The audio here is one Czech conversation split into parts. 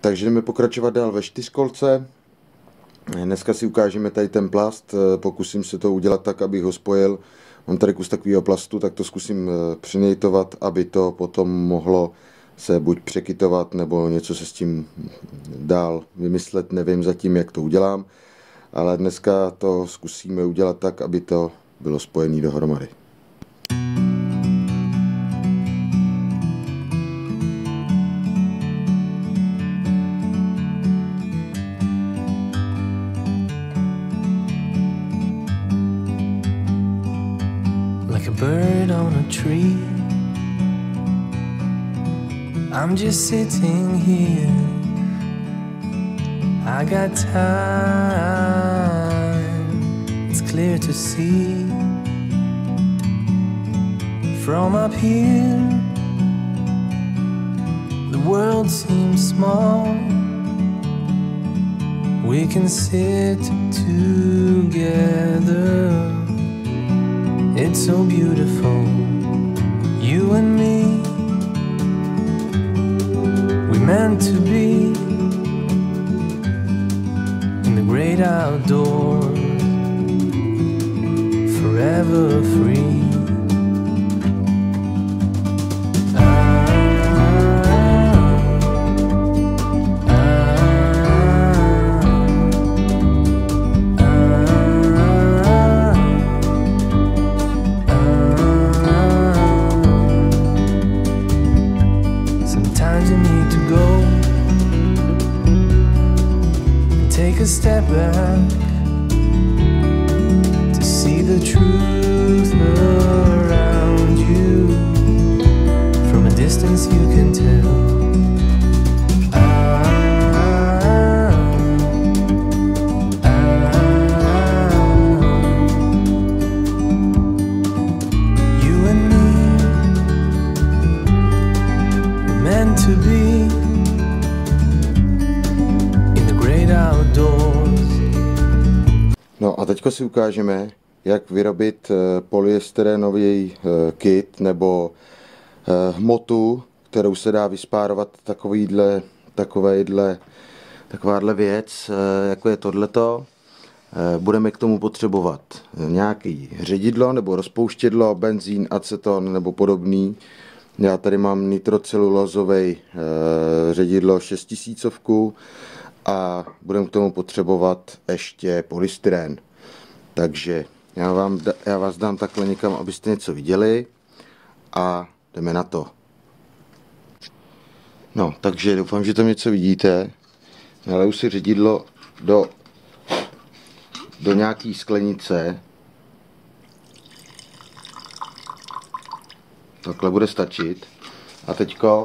Takže jdeme pokračovat dál ve 4kolce. Dneska si ukážeme tady ten plast, pokusím se to udělat tak, abych ho spojil. Mám tady kus takového plastu, tak to zkusím přinejtovat, aby to potom mohlo se buď překytovat, nebo něco se s tím dál vymyslet, nevím zatím, jak to udělám. Ale dneska to zkusíme udělat tak, aby to bylo spojené dohromady. Like a bird on a tree, I'm just sitting here. I got time, it's clear to see. From up here, the world seems small. We can sit together. It's so beautiful, you and me. We meant to be in the great outdoors, forever free. Take a step back to see the truth around you. From a distance you can tell. You and me were meant to be outdoors. No a teďko si ukážeme, jak vyrobit polyestyrenový kit nebo hmotu, kterou se dá vyspárovat takováhle věc, jako je tohleto. Budeme k tomu potřebovat nějaký ředidlo nebo rozpouštědlo, benzín, aceton nebo podobný. Já tady mám nitrocelulózový ředidlo 6000 a budeme k tomu potřebovat ještě polystyren. Takže já vás dám takhle někam, abyste něco viděli a jdeme na to. No, takže doufám, že tam něco vidíte. Naleju si ředidlo do nějaký sklenice. Takhle bude stačit. A teďko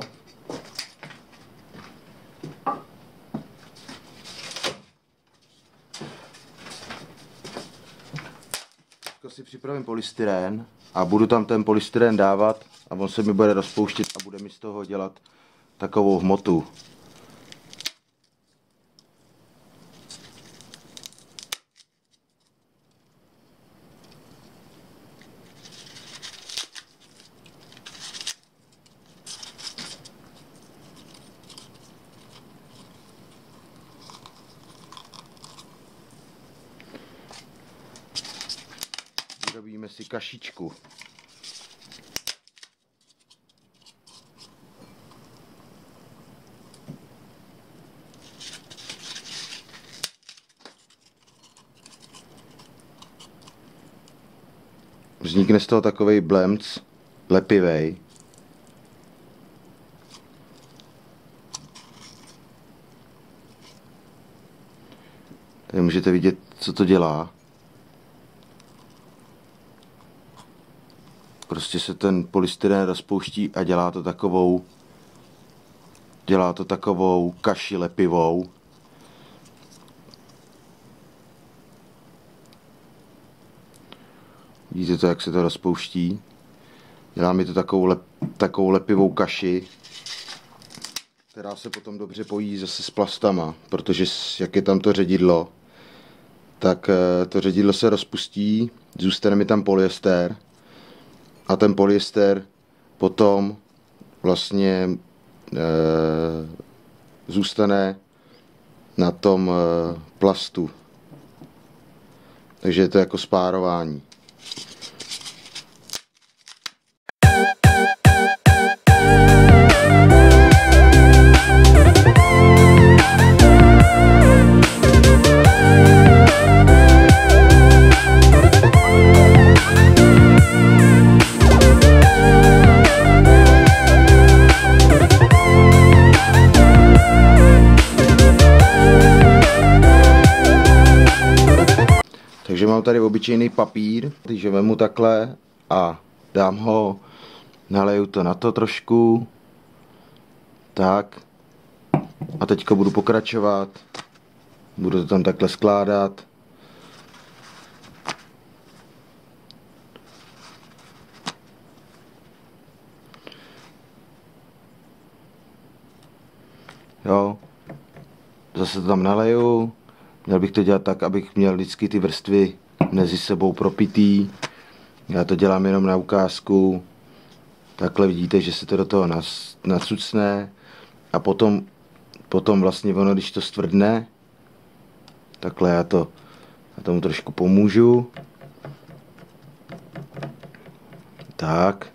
si připravím polystyrén a budu tam ten polystyrén dávat a on se mi bude rozpouštět a bude mi z toho dělat takovou hmotu. Vyrobíme si kašičku. Vznikne z toho takovej blemc lepivej. Tady můžete vidět, co to dělá. Prostě se ten polystyren rozpouští a dělá to takovou kaši lepivou. Vidíte to, jak se to rozpouští? Dělá mi to takovou lepivou kaši, která se potom dobře pojí zase s plastama, protože jak je tam to ředidlo, tak to ředidlo se rozpustí, zůstane mi tam polyester a ten polyester potom vlastně zůstane na tom plastu. Takže je to jako spárování. Takže mám tady obyčejný papír, takže vemu takhle a dám ho, naleju to na to trošku, tak, a teďka budu pokračovat, budu to tam takhle skládat. Jo, zase to tam naleju. Měl bych to dělat tak, abych měl vždycky ty vrstvy mezi sebou propitý. Já to dělám jenom na ukázku. Takhle vidíte, že se to do toho nacucne. A potom vlastně ono, když to stvrdne, takhle já tomu trošku pomůžu. Tak.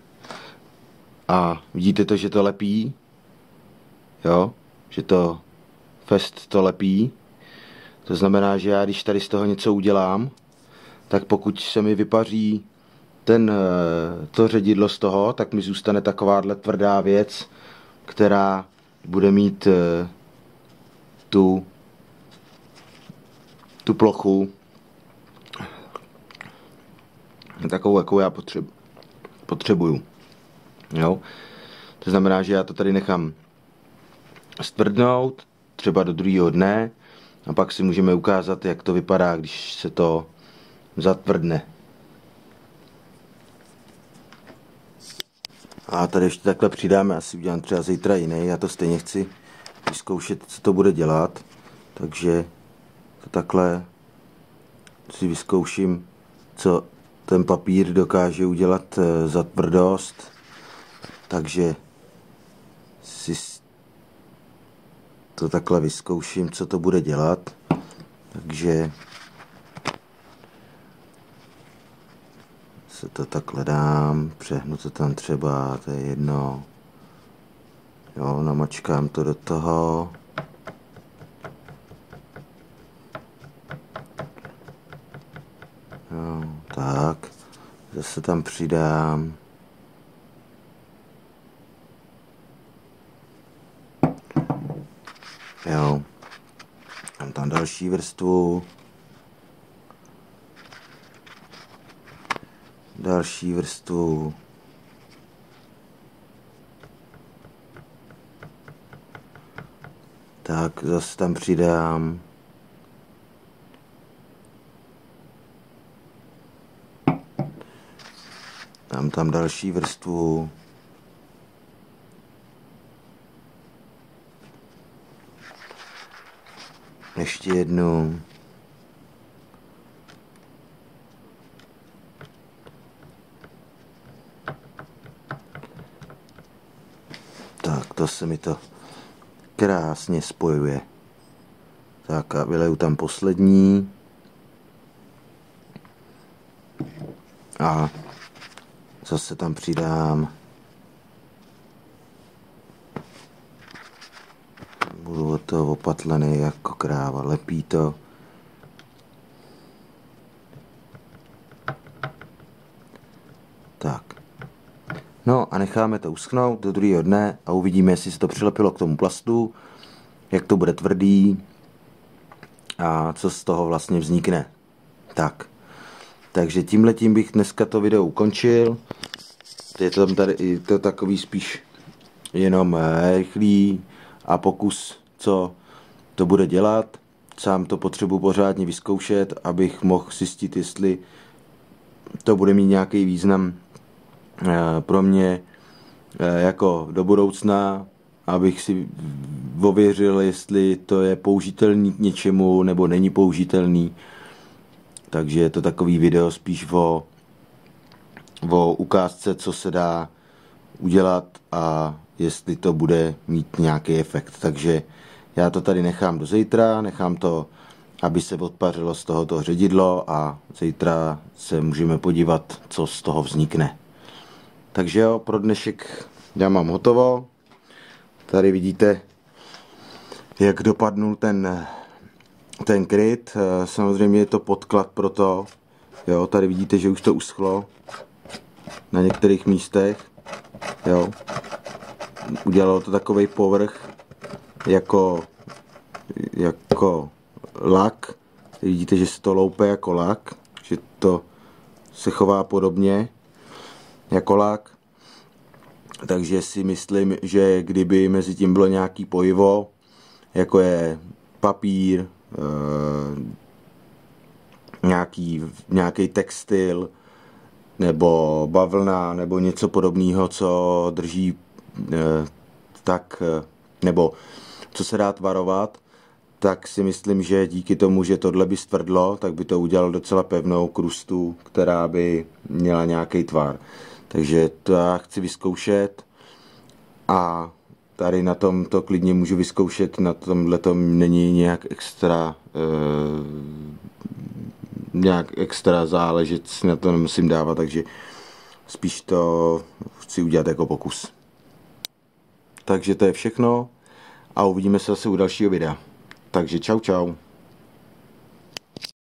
A vidíte to, že to lepí. Jo, že to fest to lepí. To znamená, že já když tady z toho něco udělám, tak pokud se mi vypaří to ředidlo z toho, tak mi zůstane takováhle tvrdá věc, která bude mít tu plochu takovou, jakou já potřebuju. Jo? To znamená, že já to tady nechám stvrdnout, třeba do druhého dne, a pak si můžeme ukázat, jak to vypadá, když se to zatvrdne. A tady ještě takhle přidáme, asi udělám třeba zítra jiný, já to stejně chci vyzkoušet, co to bude dělat, takže to takhle si vyzkouším, co ten papír dokáže udělat za tvrdost, takže si to takhle vyzkouším, co to bude dělat. Takže se to takhle dám, přehnu to tam třeba, to je jedno. Jo, namačkám to do toho. Jo, tak, zase tam přidám. Jo, mám tam další vrstvu, tak zase tam přidám, dám tam další vrstvu, ještě jednu, tak to se mi to krásně spojuje. Tak a vyleju tam poslední a zase tam přidám, budu od toho opatlený jako kráva, lepí to. Tak. No a necháme to uschnout do druhého dne a uvidíme, jestli se to přilepilo k tomu plastu, jak to bude tvrdý a co z toho vlastně vznikne. Tak. Takže tímhletím bych dneska to video ukončil. Je to tam tady to takový spíš jenom rychlý a pokus, co to bude dělat. Sám to potřebuji pořádně vyzkoušet, abych mohl zjistit, jestli to bude mít nějaký význam pro mě jako do budoucna, abych si ověřil, jestli to je použitelný k něčemu nebo není použitelný. Takže je to takový video spíš o ukázce, co se dá udělat a jestli to bude mít nějaký efekt. Takže Já to tady nechám do zítra, nechám to, aby se odpařilo z tohoto ředidlo a zítra se můžeme podívat, co z toho vznikne. Takže jo, pro dnešek já mám hotovo. Tady vidíte, jak dopadnul ten kryt. Samozřejmě je to podklad pro to. Jo, tady vidíte, že už to uschlo na některých místech. Jo. Udělalo to takový povrch jako lak. Vidíte, že se to loupe jako lak, že to se chová podobně jako lak. Takže si myslím, že kdyby mezi tím bylo nějaký pojivo, jako je papír, nějaký textil, nebo bavlna, nebo něco podobného, co drží nebo co se dá tvarovat, tak si myslím, že díky tomu, že tohle by stvrdlo, tak by to udělalo docela pevnou krustu, která by měla nějaký tvar. Takže to já chci vyzkoušet a tady na tom to klidně můžu vyzkoušet, na tomhle to není nějak extra záležet, na to nemusím dávat, takže spíš to chci udělat jako pokus. Takže to je všechno a uvidíme se zase u dalšího videa. Takže čau.